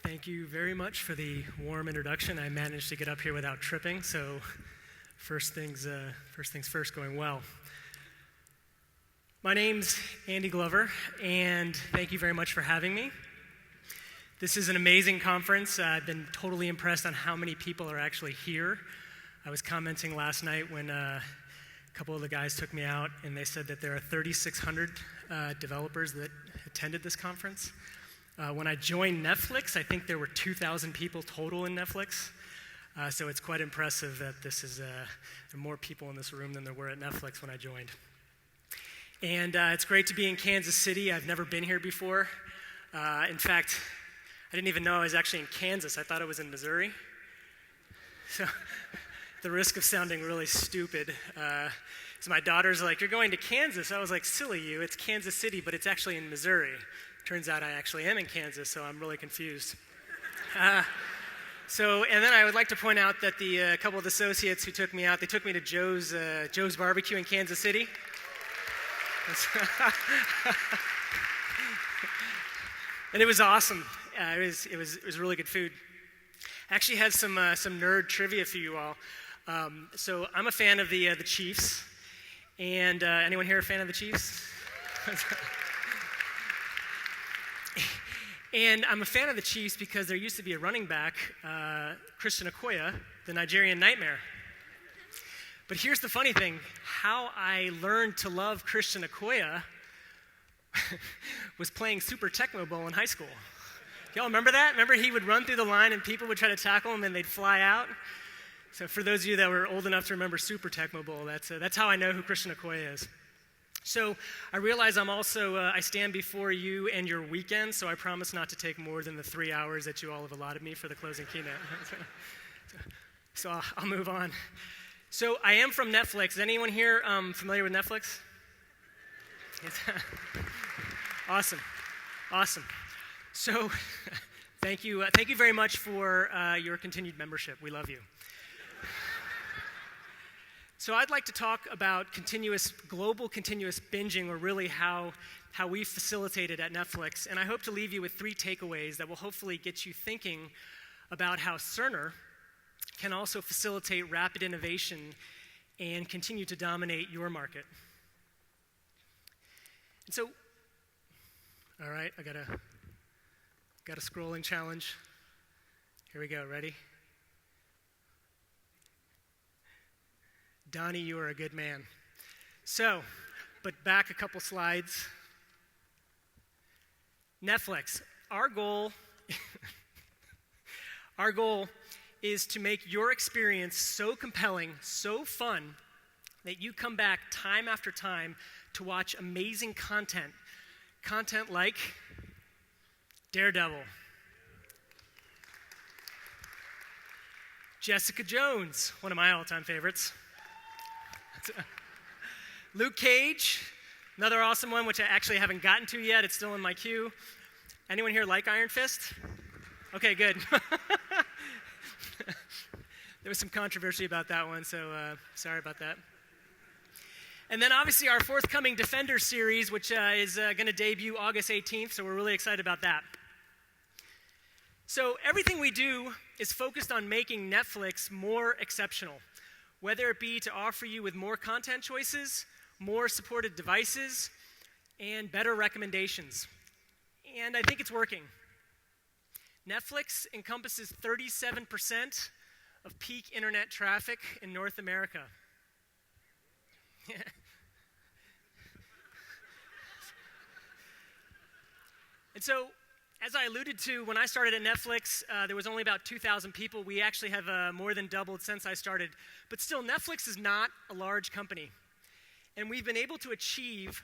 Thank you very much for the warm introduction. I managed to get up here without tripping, so first things first, going well. My name's Andy Glover, and thank you very much for having me. This is an amazing conference. I've been totally impressed on how many people are actually here. I was commenting last night when a couple of the guys took me out, and they said that there are 3,600 developers that attended this conference. When I joined Netflix, I think there were 2,000 people total in Netflix. So it's quite impressive that there are more people in this room than there were at Netflix when I joined. And it's great to be in Kansas City. I've never been here before. In fact, I didn't even know I was actually in Kansas. I thought I was in Missouri. So the risk of sounding really stupid. So my daughter's like, "You're going to Kansas." I was like, "Silly you, it's Kansas City, but it's actually in Missouri." Turns out I actually am in Kansas, so I'm really confused. And then I would like to point out that the couple of associates who took me out, they took me to Joe's Barbecue in Kansas City. And it was awesome. It was really good food. I actually had some nerd trivia for you all. So I'm a fan of the Chiefs. And anyone here a fan of the Chiefs? And I'm a fan of the Chiefs because there used to be a running back, Christian Okoye, the Nigerian Nightmare. But here's the funny thing. How I learned to love Christian Okoye was playing Super Tecmo Bowl in high school. Y'all remember that? Remember he would run through the line and people would try to tackle him and they'd fly out? So for those of you that were old enough to remember Super Tecmo Bowl, that's how I know who Christian Okoye is. So I realize I stand before you and your weekend, so I promise not to take more than the 3 hours that you all have allotted me for the closing keynote. So I'll move on. So I am from Netflix. Is anyone here familiar with Netflix? Awesome. So thank you very much for your continued membership. We love you. So I'd like to talk about global continuous binging, or really how we facilitate it at Netflix. And I hope to leave you with 3 takeaways that will hopefully get you thinking about how Cerner can also facilitate rapid innovation and continue to dominate your market. And so, all right, I got a scrolling challenge. Here we go, ready? Donnie, you are a good man. So, but back a couple slides. Netflix, our goal is to make your experience so compelling, so fun, that you come back time after time to watch amazing content. Content like Daredevil, Jessica Jones, one of my all-time favorites. Luke Cage, another awesome one, which I actually haven't gotten to yet. It's still in my queue. Anyone here like Iron Fist? Okay, good. There was some controversy about that one, so sorry about that. And then obviously our forthcoming Defender series, which is going to debut August 18th, so we're really excited about that. So everything we do is focused on making Netflix more exceptional, whether it be to offer you with more content choices, more supported devices, and better recommendations. And I think it's working. Netflix encompasses 37% of peak internet traffic in North America. And so, as I alluded to, when I started at Netflix, there was only about 2,000 people. We actually have more than doubled since I started. But still, Netflix is not a large company. And we've been able to achieve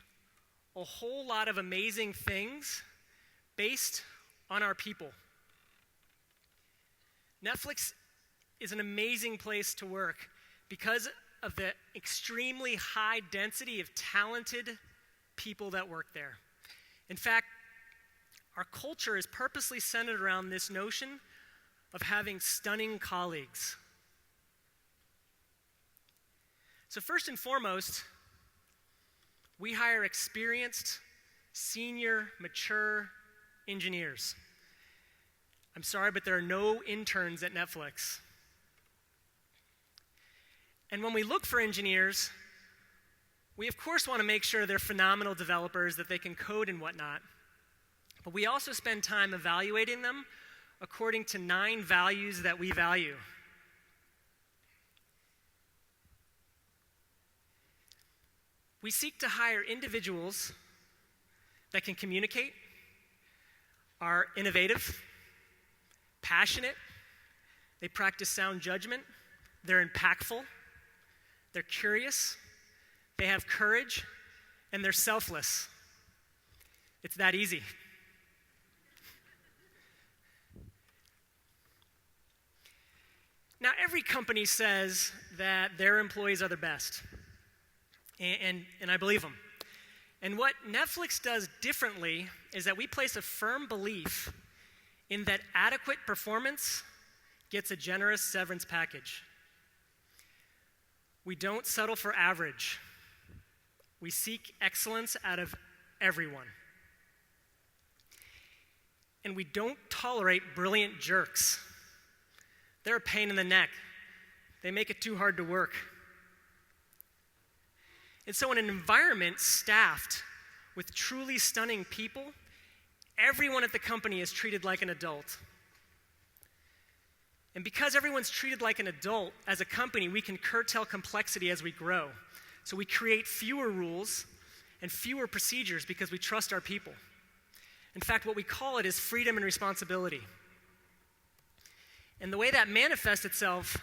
a whole lot of amazing things based on our people. Netflix is an amazing place to work because of the extremely high density of talented people that work there. In fact, our culture is purposely centered around this notion of having stunning colleagues. So first and foremost, we hire experienced, senior, mature engineers. I'm sorry, but there are no interns at Netflix. And when we look for engineers, we of course want to make sure they're phenomenal developers, that they can code and whatnot. But we also spend time evaluating them according to 9 values that we value. We seek to hire individuals that can communicate, are innovative, passionate, they practice sound judgment, they're impactful, they're curious, they have courage, and they're selfless. It's that easy. Now, every company says that their employees are the best, and I believe them. And what Netflix does differently is that we place a firm belief in that adequate performance gets a generous severance package. We don't settle for average. We seek excellence out of everyone. And we don't tolerate brilliant jerks. They're a pain in the neck. They make it too hard to work. And so in an environment staffed with truly stunning people, everyone at the company is treated like an adult. And because everyone's treated like an adult, as a company, we can curtail complexity as we grow. So we create fewer rules and fewer procedures because we trust our people. In fact, what we call it is freedom and responsibility. And the way that manifests itself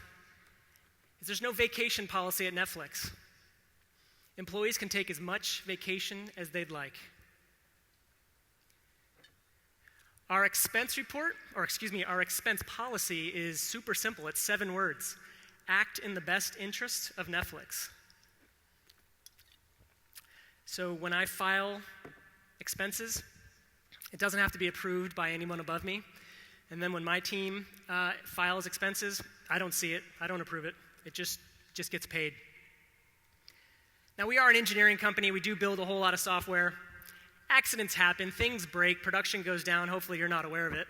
is there's no vacation policy at Netflix. Employees can take as much vacation as they'd like. Our expense policy is super simple. It's 7 words. Act in the best interest of Netflix. So when I file expenses, it doesn't have to be approved by anyone above me. And then when my team files expenses, I don't see it. I don't approve it. It just gets paid. Now, we are an engineering company. We do build a whole lot of software. Accidents happen. Things break. Production goes down. Hopefully, you're not aware of it.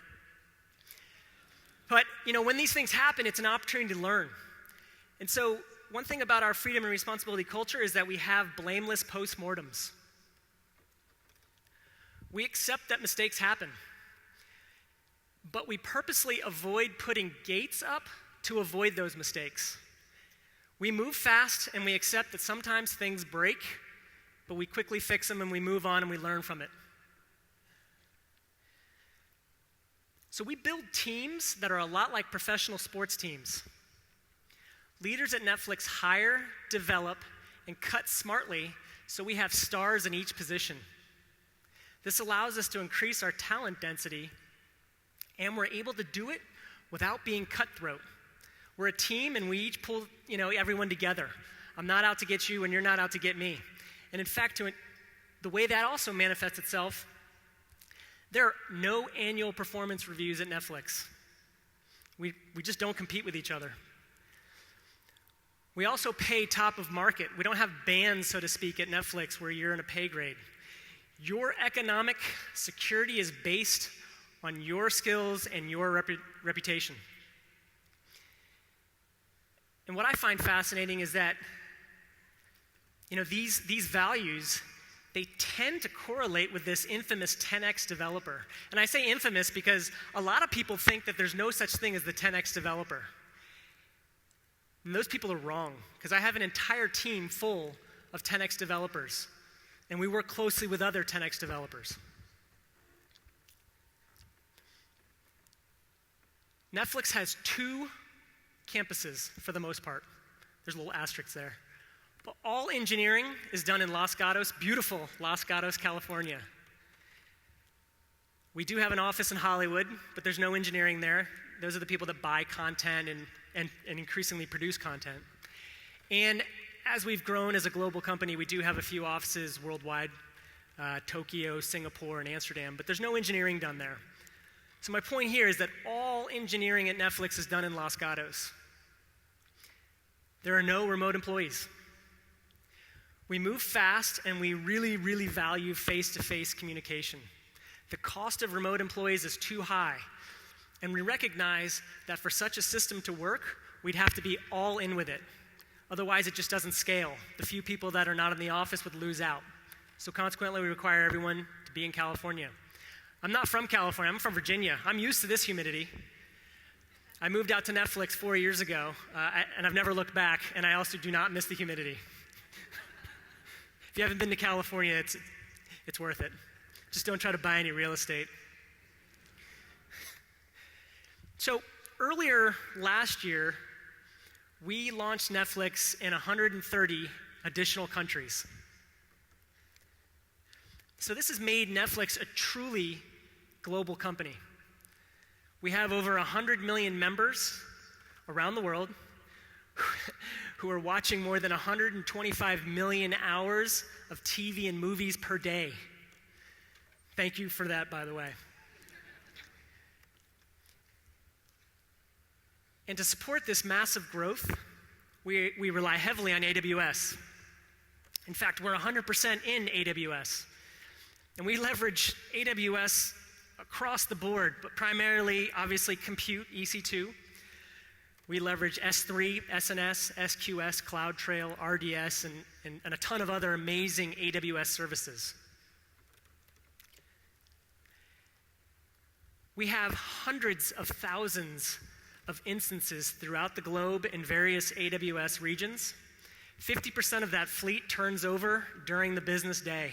But, when these things happen, it's an opportunity to learn. And so one thing about our freedom and responsibility culture is that we have blameless postmortems. We accept that mistakes happen. But we purposely avoid putting gates up to avoid those mistakes. We move fast and we accept that sometimes things break, but we quickly fix them and we move on and we learn from it. So we build teams that are a lot like professional sports teams. Leaders at Netflix hire, develop, and cut smartly so we have stars in each position. This allows us to increase our talent density, and we're able to do it without being cutthroat. We're a team, and we each pull, everyone together. I'm not out to get you, and you're not out to get me. And in fact, the way that also manifests itself, there are no annual performance reviews at Netflix. We just don't compete with each other. We also pay top of market. We don't have bands, so to speak, at Netflix where you're in a pay grade. Your economic security is based on your skills and your reputation. And what I find fascinating is that, these values, they tend to correlate with this infamous 10x developer. And I say infamous because a lot of people think that there's no such thing as the 10x developer. And those people are wrong, because I have an entire team full of 10x developers, and we work closely with other 10x developers. Netflix has 2 campuses for the most part. There's a little asterisk there. But all engineering is done in Los Gatos, beautiful Los Gatos, California. We do have an office in Hollywood, but there's no engineering there. Those are the people that buy content and increasingly produce content. And as we've grown as a global company, we do have a few offices worldwide, Tokyo, Singapore, and Amsterdam, but there's no engineering done there. So my point here is that all engineering at Netflix is done in Los Gatos. There are no remote employees. We move fast, and we really, really value face-to-face communication. The cost of remote employees is too high. And we recognize that for such a system to work, we'd have to be all in with it. Otherwise, it just doesn't scale. The few people that are not in the office would lose out. So consequently, we require everyone to be in California. I'm not from California, I'm from Virginia. I'm used to this humidity. I moved out to Netflix 4 years ago, and I've never looked back, and I also do not miss the humidity. If you haven't been to California, it's worth it. Just don't try to buy any real estate. So earlier last year, we launched Netflix in 130 additional countries. So this has made Netflix a truly global company. We have over 100 million members around the world who are watching more than 125 million hours of TV and movies per day. Thank you for that, by the way. And to support this massive growth, we rely heavily on AWS. In fact, we're 100% in AWS. And we leverage AWS across the board, but primarily, obviously, compute, EC2. We leverage S3, SNS, SQS, CloudTrail, RDS, and a ton of other amazing AWS services. We have hundreds of thousands of instances throughout the globe in various AWS regions. 50% of that fleet turns over during the business day.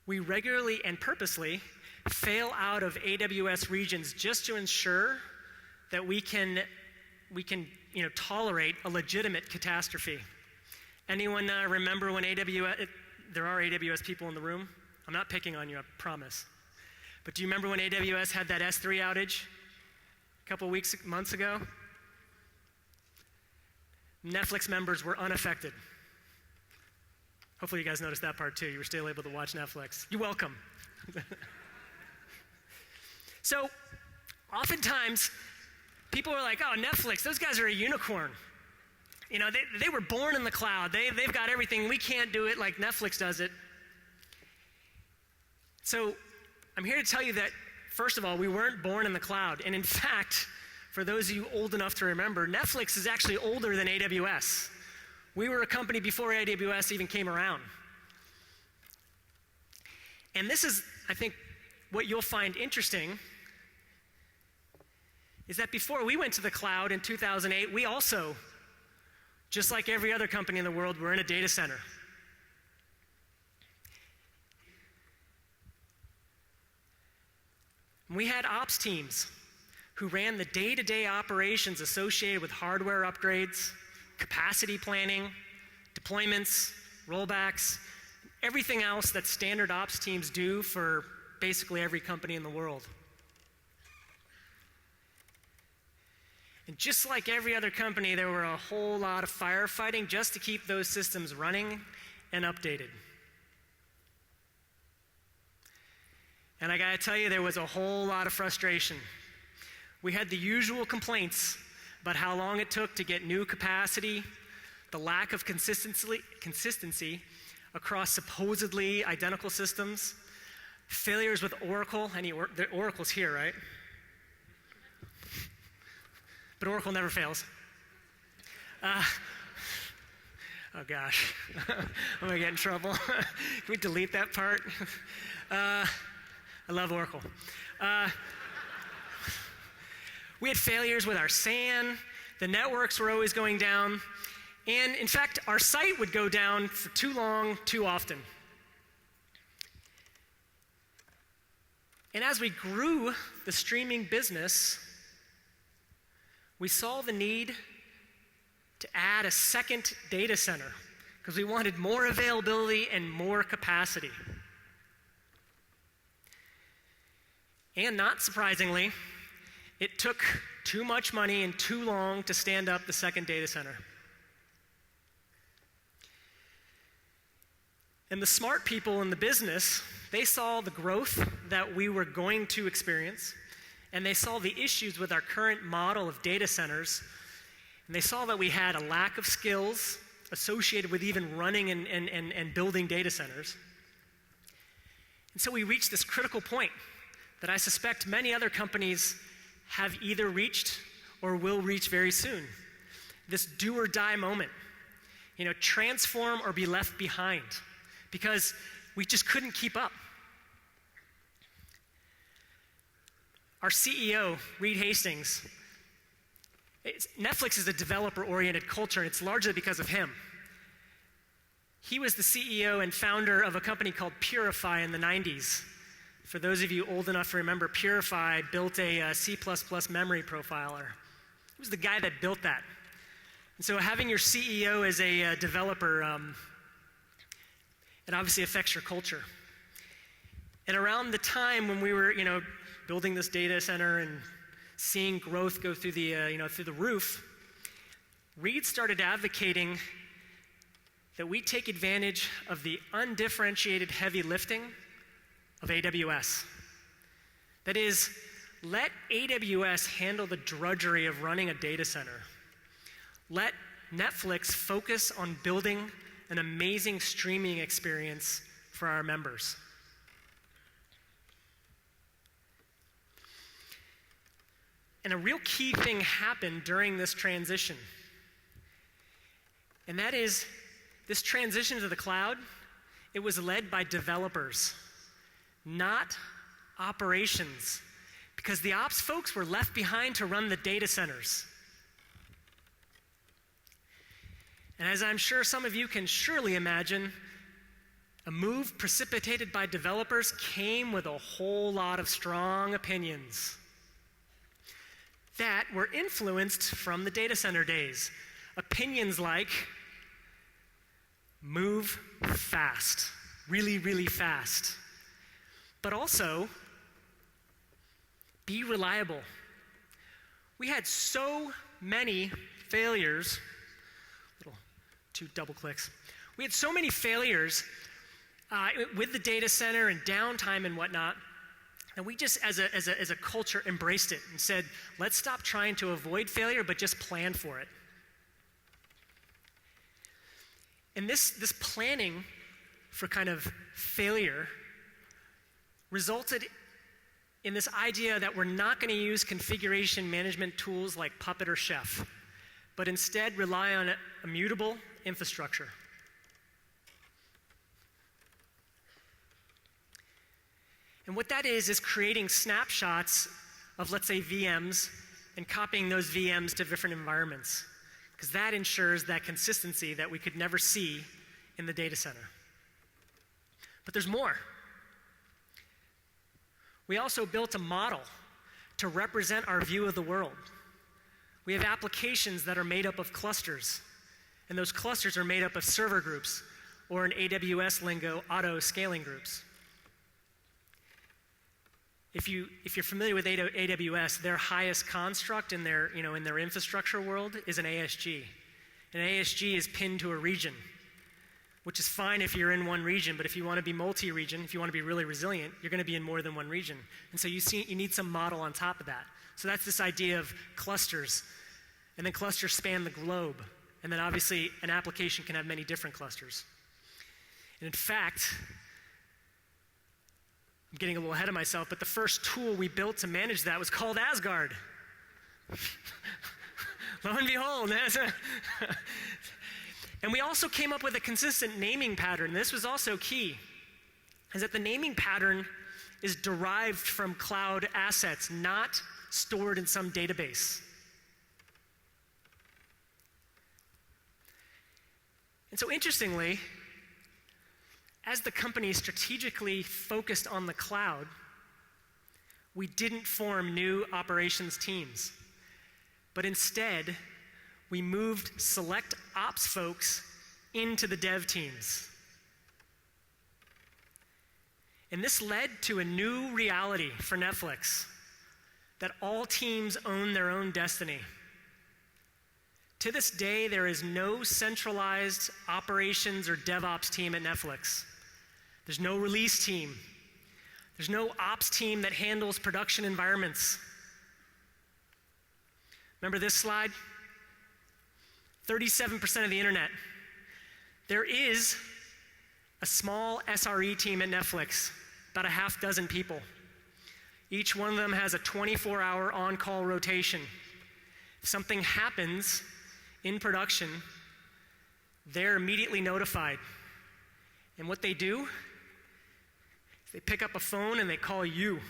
We regularly and purposely fail out of AWS regions just to ensure that we can tolerate a legitimate catastrophe. Anyone remember when there are AWS people in the room? I'm not picking on you, I promise. But do you remember when AWS had that S3 outage a couple months ago? Netflix members were unaffected. Hopefully you guys noticed that part too. You were still able to watch Netflix. You're welcome. So, oftentimes, people are like, oh, Netflix, those guys are a unicorn. You know, they were born in the cloud. They've got everything. We can't do it like Netflix does it. So, I'm here to tell you that, first of all, we weren't born in the cloud. And in fact, for those of you old enough to remember, Netflix is actually older than AWS. We were a company before AWS even came around. And this is, I think, what you'll find interesting is that before we went to the cloud in 2008, we also, just like every other company in the world, were in a data center. We had ops teams who ran the day-to-day operations associated with hardware upgrades, capacity planning, deployments, rollbacks, everything else that standard ops teams do for basically every company in the world. And just like every other company, there were a whole lot of firefighting just to keep those systems running and updated. And I gotta tell you, there was a whole lot of frustration. We had the usual complaints about how long it took to get new capacity, the lack of consistency across supposedly identical systems, failures with Oracle. Oracle's here, right? But Oracle never fails. Oh gosh, I'm gonna get in trouble. Can we delete that part? I love Oracle. We had failures with our SAN, the networks were always going down, and in fact, our site would go down for too long, too often. And as we grew the streaming business, we saw the need to add a second data center because we wanted more availability and more capacity. And not surprisingly, it took too much money and too long to stand up the second data center. And the smart people in the business, they saw the growth that we were going to experience, and they saw the issues with our current model of data centers, and they saw that we had a lack of skills associated with even running and building data centers. And so we reached this critical point that I suspect many other companies have either reached or will reach very soon. This do or die moment. Transform or be left behind, because we just couldn't keep up. Our CEO, Reed Hastings, Netflix is a developer-oriented culture, and it's largely because of him. He was the CEO and founder of a company called Purify in the 90s. For those of you old enough to remember, Purify built a C++ memory profiler. He was the guy that built that. And so having your CEO as a developer, it obviously affects your culture. And around the time when we were, building this data center and seeing growth go through the roof, Reed started advocating that we take advantage of the undifferentiated heavy lifting of AWS. That is, let AWS handle the drudgery of running a data center. Let Netflix focus on building an amazing streaming experience for our members. And a real key thing happened during this transition. And that is, this transition to the cloud, it was led by developers, not operations, because the ops folks were left behind to run the data centers. And as I'm sure some of you can surely imagine, a move precipitated by developers came with a whole lot of strong opinions that were influenced from the data center days. Opinions like, move fast, really, really fast. But also, be reliable. We had so many failures. Two double clicks. We had so many failures with the data center and downtime and whatnot, and we just, as a culture, embraced it and said, let's stop trying to avoid failure, but just plan for it. And this planning for kind of failure resulted in this idea that we're not going to use configuration management tools like Puppet or Chef, but instead rely on a mutable infrastructure. And what that is creating snapshots of, let's say, VMs and copying those VMs to different environments, because that ensures that consistency that we could never see in the data center. But there's more. We also built a model to represent our view of the world. We have applications that are made up of clusters, and those clusters are made up of server groups, or in AWS lingo, auto-scaling groups. If you're familiar with AWS, their highest construct in their infrastructure world is an ASG. An ASG is pinned to a region, which is fine if you're in one region, but if you want to be multi-region, if you want to be really resilient, you're going to be in more than one region. And so you need some model on top of that. So that's this idea of clusters. And then clusters span the globe. And then obviously an application can have many different clusters. And in fact, I'm getting a little ahead of myself, but the first tool we built to manage that was called Asgard. Lo and behold. And we also came up with a consistent naming pattern. This was also key, is that the naming pattern is derived from cloud assets, not stored in some database. And so interestingly, as the company strategically focused on the cloud, we didn't form new operations teams, but instead, we moved select ops folks into the dev teams. And this led to a new reality for Netflix, that all teams own their own destiny. To this day, there is no centralized operations or DevOps team at Netflix. There's no release team. There's no ops team that handles production environments. Remember this slide? 37% of the internet. There is a small SRE team at Netflix, about a half dozen people. Each one of them has a 24-hour on-call rotation. If something happens in production, they're immediately notified. And what they do is they pick up a phone and they call you.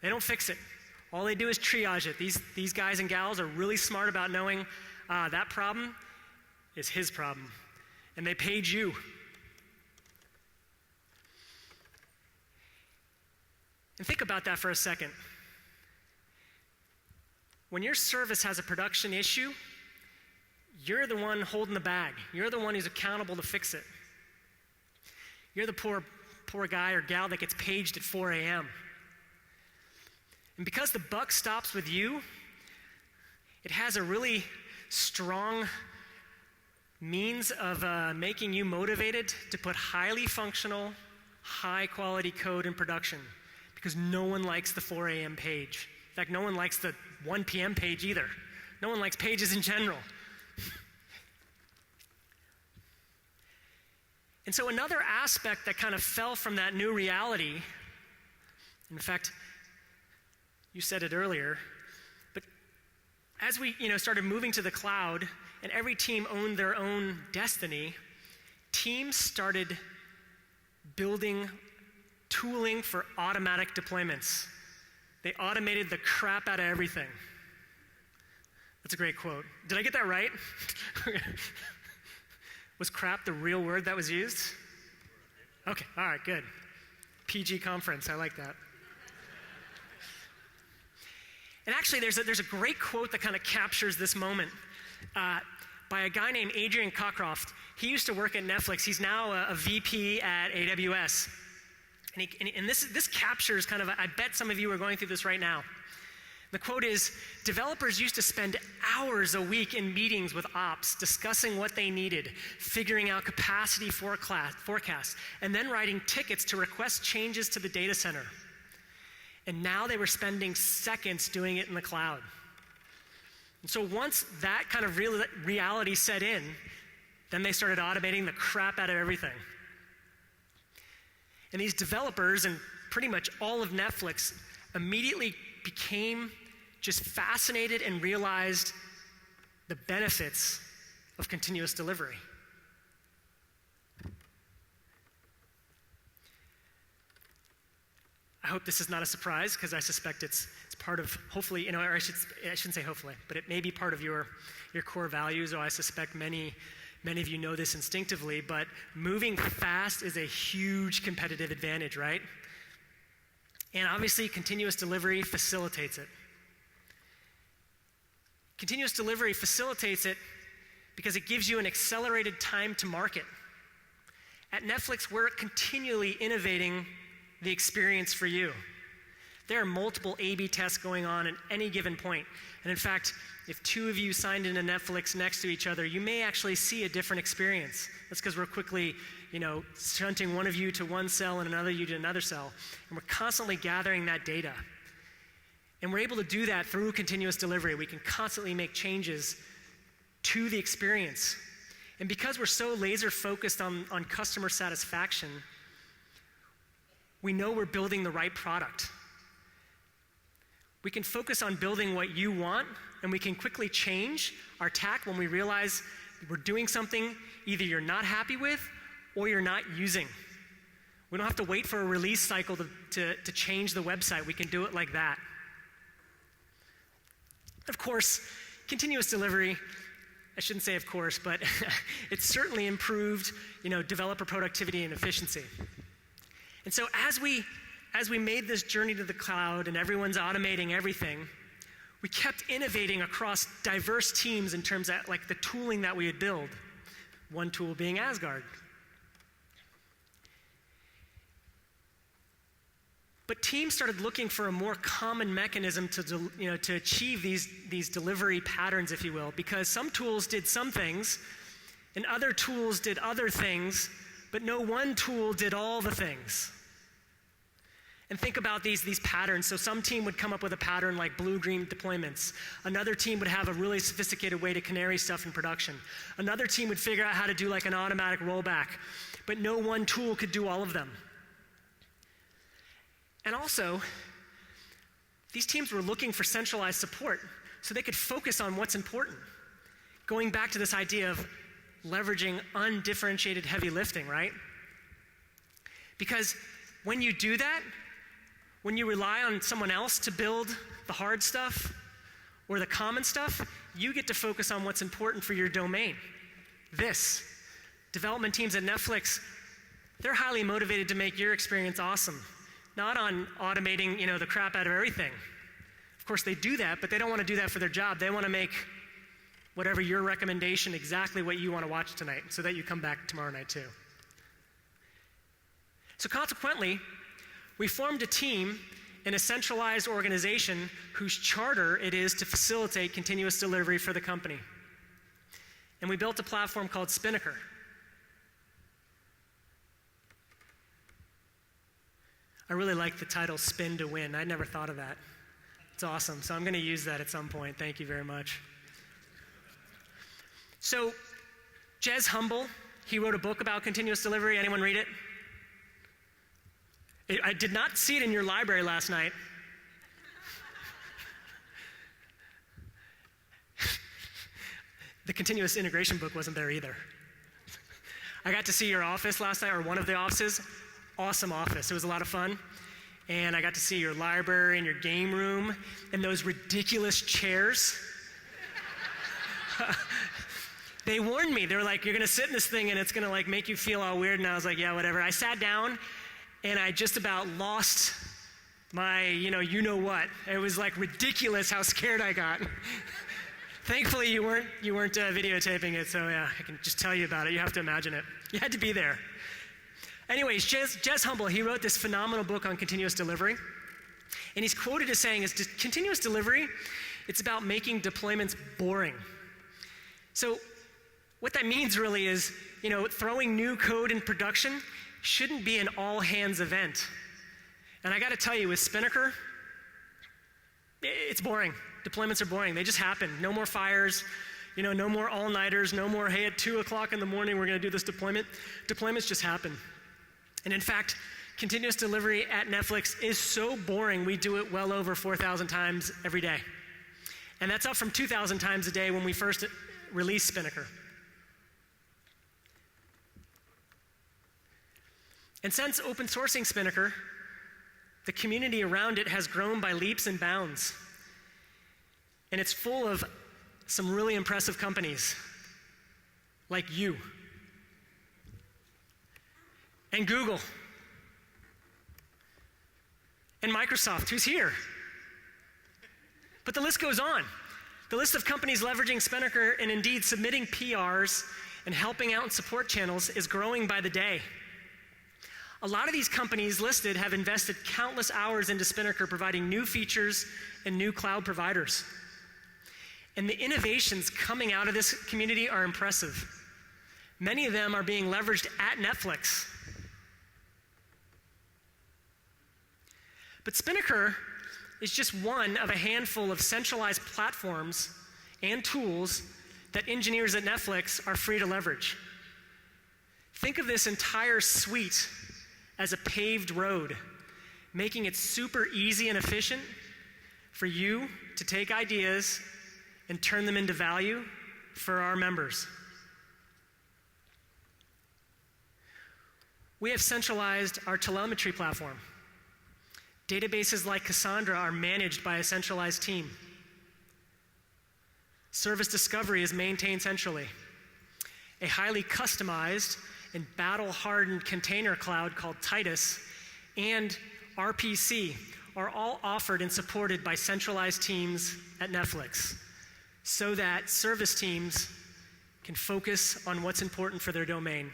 They don't fix it. All they do is triage it. These guys and gals are really smart about knowing that problem is his problem. And they page you. And think about that for a second. When your service has a production issue, you're the one holding the bag. You're the one who's accountable to fix it. You're the poor guy or gal that gets paged at 4 a.m. And because the buck stops with you, it has a really strong means of making you motivated to put highly functional, high-quality code in production, because no one likes the 4 a.m. page. In fact, no one likes the 1 p.m. page either. No one likes pages in general. And so another aspect that kind of fell from that new reality, in fact, you said it earlier, but as we started moving to the cloud and every team owned their own destiny, teams started building tooling for automatic deployments. They automated the crap out of everything. That's a great quote. Did I get that right? Was crap the real word that was used? Okay, all right, good. PG conference, I like that. And actually, there's a great quote that kind of captures this moment by a guy named Adrian Cockcroft. He used to work at Netflix. He's now a VP at AWS. And this captures kind of, I bet some of you are going through this right now. The quote is, developers used to spend hours a week in meetings with ops discussing what they needed, figuring out capacity forecasts, and then writing tickets to request changes to the data center. And now they were spending seconds doing it in the cloud. And so once that kind of reality set in, then they started automating the crap out of everything. And these developers and pretty much all of Netflix immediately became just fascinated and realized the benefits of continuous delivery. I hope this is not a surprise, because I suspect it's part of, hopefully, or I shouldn't say hopefully, but it may be part of your core values, or I suspect many of you know this instinctively, but moving fast is a huge competitive advantage, right? And obviously, continuous delivery facilitates it. Continuous delivery facilitates it because it gives you an accelerated time to market. At Netflix, we're continually innovating the experience for you. There are multiple A/B tests going on at any given point. And in fact, if two of you signed into Netflix next to each other, you may actually see a different experience. That's because we're quickly, shunting one of you to one cell and another you to another cell. And we're constantly gathering that data. And we're able to do that through continuous delivery. We can constantly make changes to the experience. And because we're so laser focused on customer satisfaction, we know we're building the right product. We can focus on building what you want, and we can quickly change our tack when we realize we're doing something either you're not happy with or you're not using. We don't have to wait for a release cycle to change the website. We can do it like that. Of course, continuous delivery, I shouldn't say of course, but it's certainly improved, developer productivity and efficiency. And so as we made this journey to the cloud and everyone's automating everything, we kept innovating across diverse teams in terms of the tooling that we would build. One tool being Asgard. But teams started looking for a more common mechanism to achieve these delivery patterns, if you will, because some tools did some things and other tools did other things, but no one tool did all the things. And think about these patterns. So some team would come up with a pattern like blue-green deployments. Another team would have a really sophisticated way to canary stuff in production. Another team would figure out how to do an automatic rollback. But no one tool could do all of them. And also, These teams were looking for centralized support so they could focus on what's important. Going back to this idea of leveraging undifferentiated heavy lifting, right? Because when you do that, when you rely on someone else to build the hard stuff or the common stuff, you get to focus on what's important for your domain. This. Development teams at Netflix, they're highly motivated to make your experience awesome, not on automating, the crap out of everything. Of course, they do that, but they don't want to do that for their job. They want to make whatever your recommendation exactly what you want to watch tonight so that you come back tomorrow night too. So consequently, we formed a team in a centralized organization whose charter it is to facilitate continuous delivery for the company. And we built a platform called Spinnaker. I really like the title Spin to Win. I'd never thought of that. It's awesome. So I'm going to use that at some point. Thank you very much. So Jez Humble, he wrote a book about continuous delivery. Anyone read it? I did not see it in your library last night. The continuous integration book wasn't there either. I got to see your office last night, or one of the offices. Awesome office. It was a lot of fun. And I got to see your library and your game room and those ridiculous chairs. They warned me. They were like, you're going to sit in this thing and it's going to make you feel all weird. And I was like, yeah, whatever. I sat down and I just about lost my, you know what. It was ridiculous how scared I got. Thankfully, you weren't videotaping it, so yeah, I can just tell you about it. You have to imagine it. You had to be there. Anyways, Jez Humble, he wrote this phenomenal book on continuous delivery. And he's quoted as saying, continuous delivery, it's about making deployments boring. So what that means really is, throwing new code in production shouldn't be an all-hands event. And I got to tell you, with Spinnaker, it's boring. Deployments are boring. They just happen. No more fires, no more all-nighters, no more, hey, at 2 o'clock in the morning, we're going to do this deployment. Deployments just happen. And in fact, continuous delivery at Netflix is so boring, we do it well over 4,000 times every day. And that's up from 2,000 times a day when we first released Spinnaker. And since open sourcing Spinnaker, the community around it has grown by leaps and bounds. And it's full of some really impressive companies, like you, and Google, and Microsoft, who's here. But the list goes on. The list of companies leveraging Spinnaker and indeed submitting PRs and helping out in support channels is growing by the day. A lot of these companies listed have invested countless hours into Spinnaker, providing new features and new cloud providers. And the innovations coming out of this community are impressive. Many of them are being leveraged at Netflix. But Spinnaker is just one of a handful of centralized platforms and tools that engineers at Netflix are free to leverage. Think of this entire suite as a paved road, making it super easy and efficient for you to take ideas and turn them into value for our members. We have centralized our telemetry platform. Databases like Cassandra are managed by a centralized team. Service discovery is maintained centrally. A highly customized and battle-hardened container cloud called Titus and RPC are all offered and supported by centralized teams at Netflix so that service teams can focus on what's important for their domain,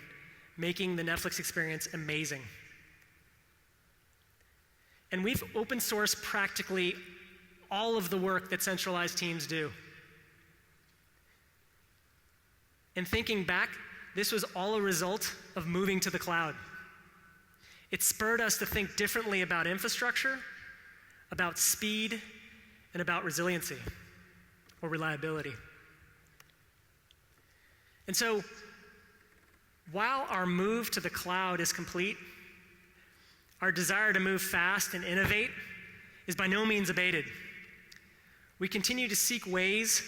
making the Netflix experience amazing. And we've open sourced practically all of the work that centralized teams do. And thinking back, this was all a result of moving to the cloud. It spurred us to think differently about infrastructure, about speed, and about resiliency or reliability. And so, while our move to the cloud is complete, our desire to move fast and innovate is by no means abated. We continue to seek ways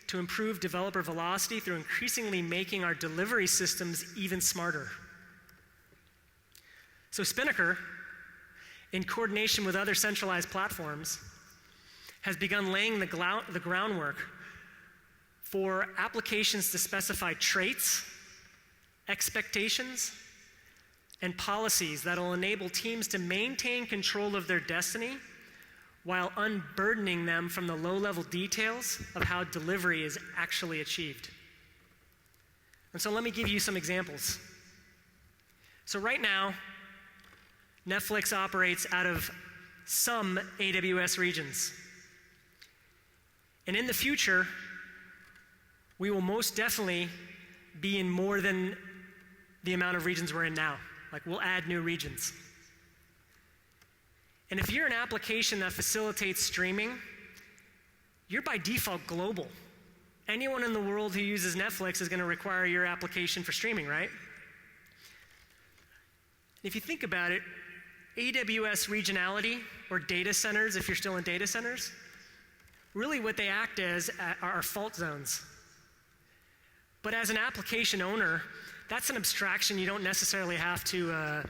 to improve developer velocity through increasingly making our delivery systems even smarter. So Spinnaker, in coordination with other centralized platforms, has begun laying the groundwork for applications to specify traits, expectations, and policies that will enable teams to maintain control of their destiny while unburdening them from the low-level details of how delivery is actually achieved. And so let me give you some examples. So right now, Netflix operates out of some AWS regions. And in the future, we will most definitely be in more than the amount of regions we're in now. Like, we'll add new regions. And if you're an application that facilitates streaming, you're by default global. Anyone in the world who uses Netflix is going to require your application for streaming, right? If you think about it, AWS regionality, or data centers, if you're still in data centers, really what they act as are fault zones. But as an application owner, that's an abstraction you don't necessarily have to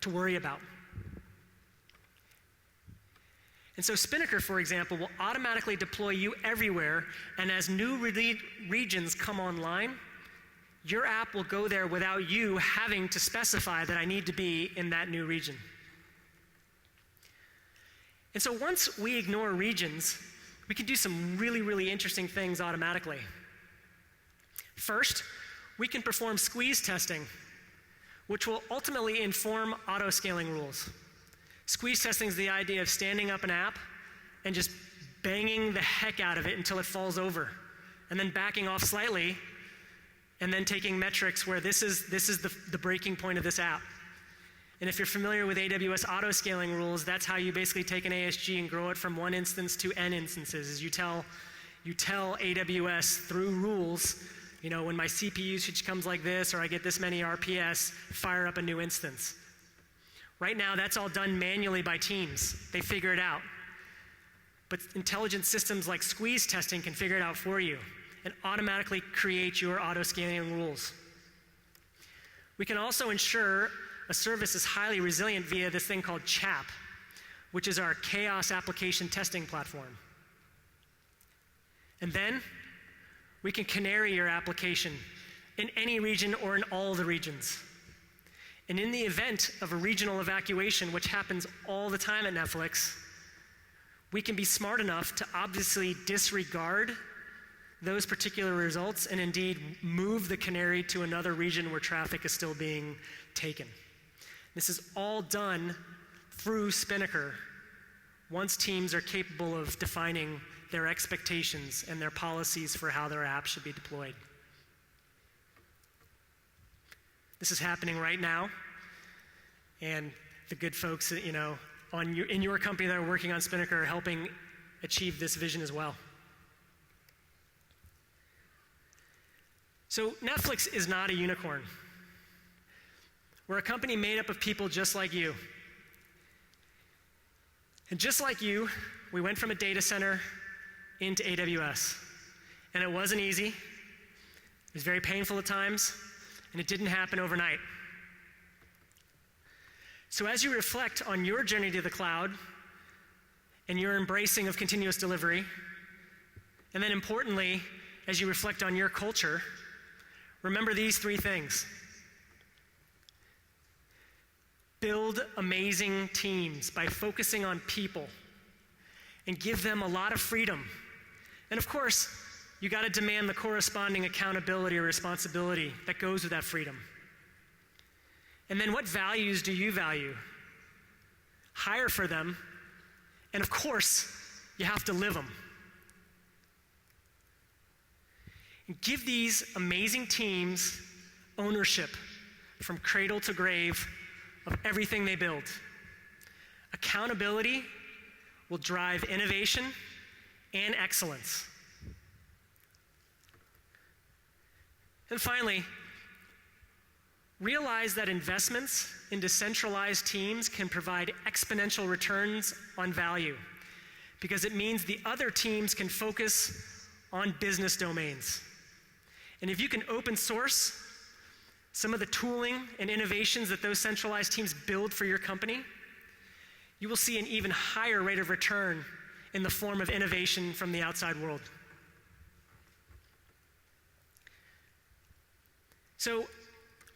worry about. And so Spinnaker, for example, will automatically deploy you everywhere, and as new regions come online, your app will go there without you having to specify that I need to be in that new region. And so once we ignore regions, we can do some really, really interesting things automatically. First, we can perform squeeze testing, which will ultimately inform auto-scaling rules. Squeeze testing is the idea of standing up an app and just banging the heck out of it until it falls over, and then backing off slightly, and then taking metrics where this is the breaking point of this app. And if you're familiar with AWS auto-scaling rules, that's how you basically take an ASG and grow it from one instance to n instances. Is you tell AWS through rules, when my CPU usage comes like this, or I get this many RPS, fire up a new instance. Right now, that's all done manually by teams. They figure it out. But intelligent systems like squeeze testing can figure it out for you and automatically create your auto-scaling rules. We can also ensure a service is highly resilient via this thing called CHAP, which is our chaos application testing platform. And then we can canary your application in any region or in all the regions. And in the event of a regional evacuation, which happens all the time at Netflix, we can be smart enough to obviously disregard those particular results and indeed move the canary to another region where traffic is still being taken. This is all done through Spinnaker once teams are capable of defining their expectations and their policies for how their app should be deployed. This is happening right now, and the good folks, in your company that are working on Spinnaker are helping achieve this vision as well. So Netflix is not a unicorn. We're a company made up of people just like you. And just like you, we went from a data center into AWS. And it wasn't easy. It was very painful at times, and it didn't happen overnight. So as you reflect on your journey to the cloud and your embracing of continuous delivery, and then importantly, as you reflect on your culture, remember these three things. Build amazing teams by focusing on people and give them a lot of freedom. And of course, you got to demand the corresponding accountability or responsibility that goes with that freedom. And then what values do you value? Hire for them, and of course, you have to live them. And give these amazing teams ownership from cradle to grave of everything they build. Accountability will drive innovation and excellence. And finally, Realize that investments in decentralized teams can provide exponential returns on value because it means the other teams can focus on business domains. And if you can open source some of the tooling and innovations that those centralized teams build for your company, you will see an even higher rate of return in the form of innovation from the outside world. So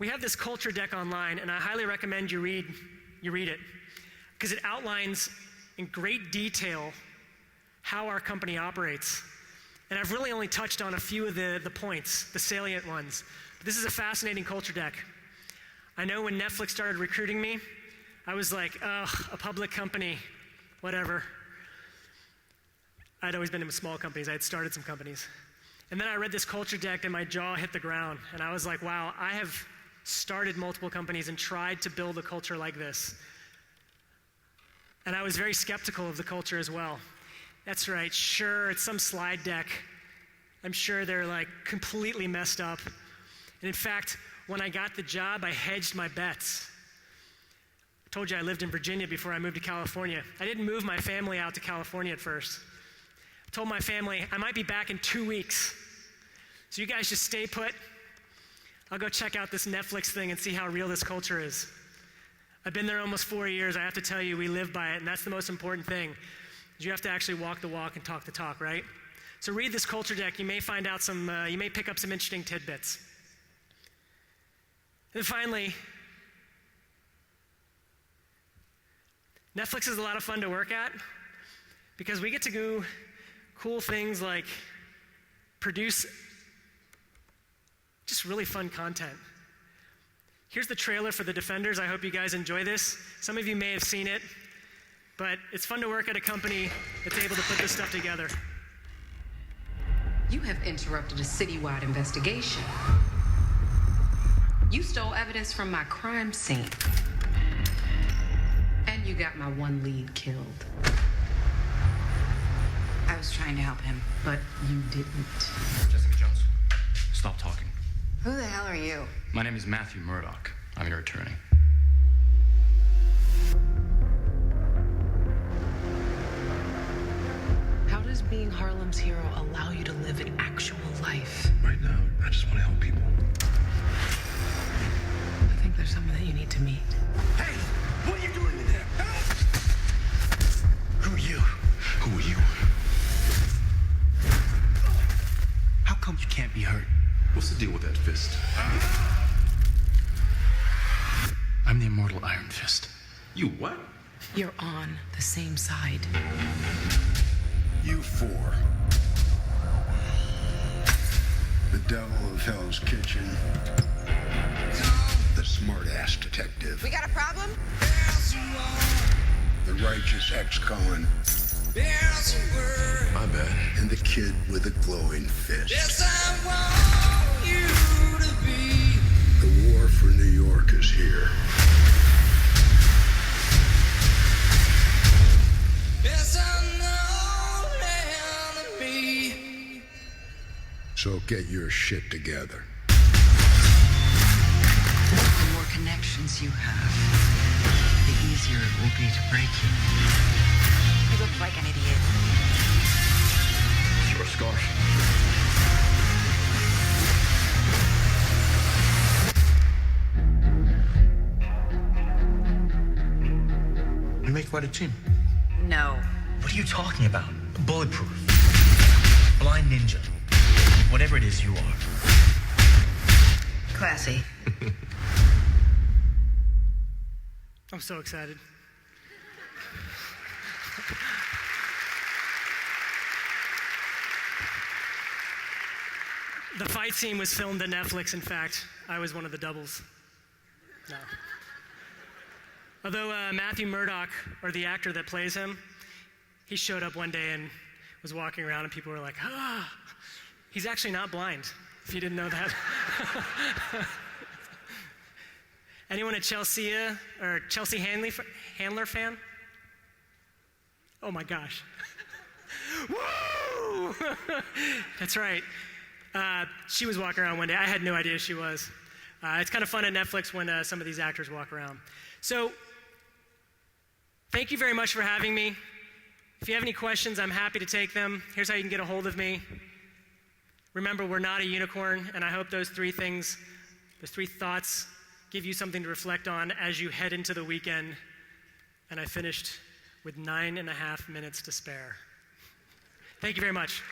we have this culture deck online, and I highly recommend you read it, because it outlines in great detail how our company operates. And I've really only touched on a few of the points, the salient ones. But this is a fascinating culture deck. I know when Netflix started recruiting me, I was like, ugh, a public company, whatever. I'd always been in small companies. I had started some companies. And then I read this culture deck and my jaw hit the ground. And I was like, wow, I have started multiple companies and tried to build a culture like this. And I was very skeptical of the culture as well. That's right, sure, it's some slide deck. I'm sure they're like completely messed up. And in fact, when I got the job, I hedged my bets. I told you I lived in Virginia before I moved to California. I didn't move my family out to California at first. I told my family, I might be back in 2 weeks. So you guys just stay put. I'll go check out this Netflix thing and see how real this culture is. I've been there almost 4 years. I have to tell you, we live by it, and that's the most important thing. You have to actually walk the walk and talk the talk, right? So read this culture deck. You may find out you may pick up some interesting tidbits. And finally, Netflix is a lot of fun to work at because we get to do cool things like produce just really fun content. Here's the trailer for The Defenders. I hope you guys enjoy this. Some of you may have seen it, but it's fun to work at a company that's able to put this stuff together. You have interrupted a citywide investigation. You stole evidence from my crime scene. And you got my one lead killed. I was trying to help him, but you didn't. Jessica Jones, stop talking. Who the hell are you? My name is Matthew Murdoch. I'm your attorney. How does being Harlem's hero allow you to live an actual life? Right now, I just want to help people. I think there's someone that you need to meet. Hey, what are you doing in there? Who are you? Who are you? How come you can't be hurt? What's the deal with that fist? I'm the immortal Iron Fist. You what? You're on the same side. You four. The devil of Hell's Kitchen. The smart-ass detective. We got a problem? The righteous ex-con. My bad. And the kid with a glowing fist. Yes, I want you to be. The war for New York is here. Yes, I know how to be. So get your shit together. The more connections you have, the easier it will be to break you. You look like an idiot. It's your scarf. We make quite a team. No. What are you talking about? Bulletproof. Blind ninja. Whatever it is you are. Classy. I'm so excited. The fight scene was filmed at Netflix. In fact, I was one of the doubles. No. Although Matthew Murdoch, or the actor that plays him, he showed up one day and was walking around and people were like, ah, he's actually not blind, if you didn't know that. Anyone a Chelsea Handler fan? Oh my gosh. Woo! That's right. She was walking around one day. I had no idea she was. It's kind of fun at Netflix when some of these actors walk around. So, thank you very much for having me. If you have any questions, I'm happy to take them. Here's how you can get a hold of me. Remember, we're not a unicorn, and I hope those three thoughts give you something to reflect on as you head into the weekend. And I finished with 9.5 minutes to spare. Thank you very much.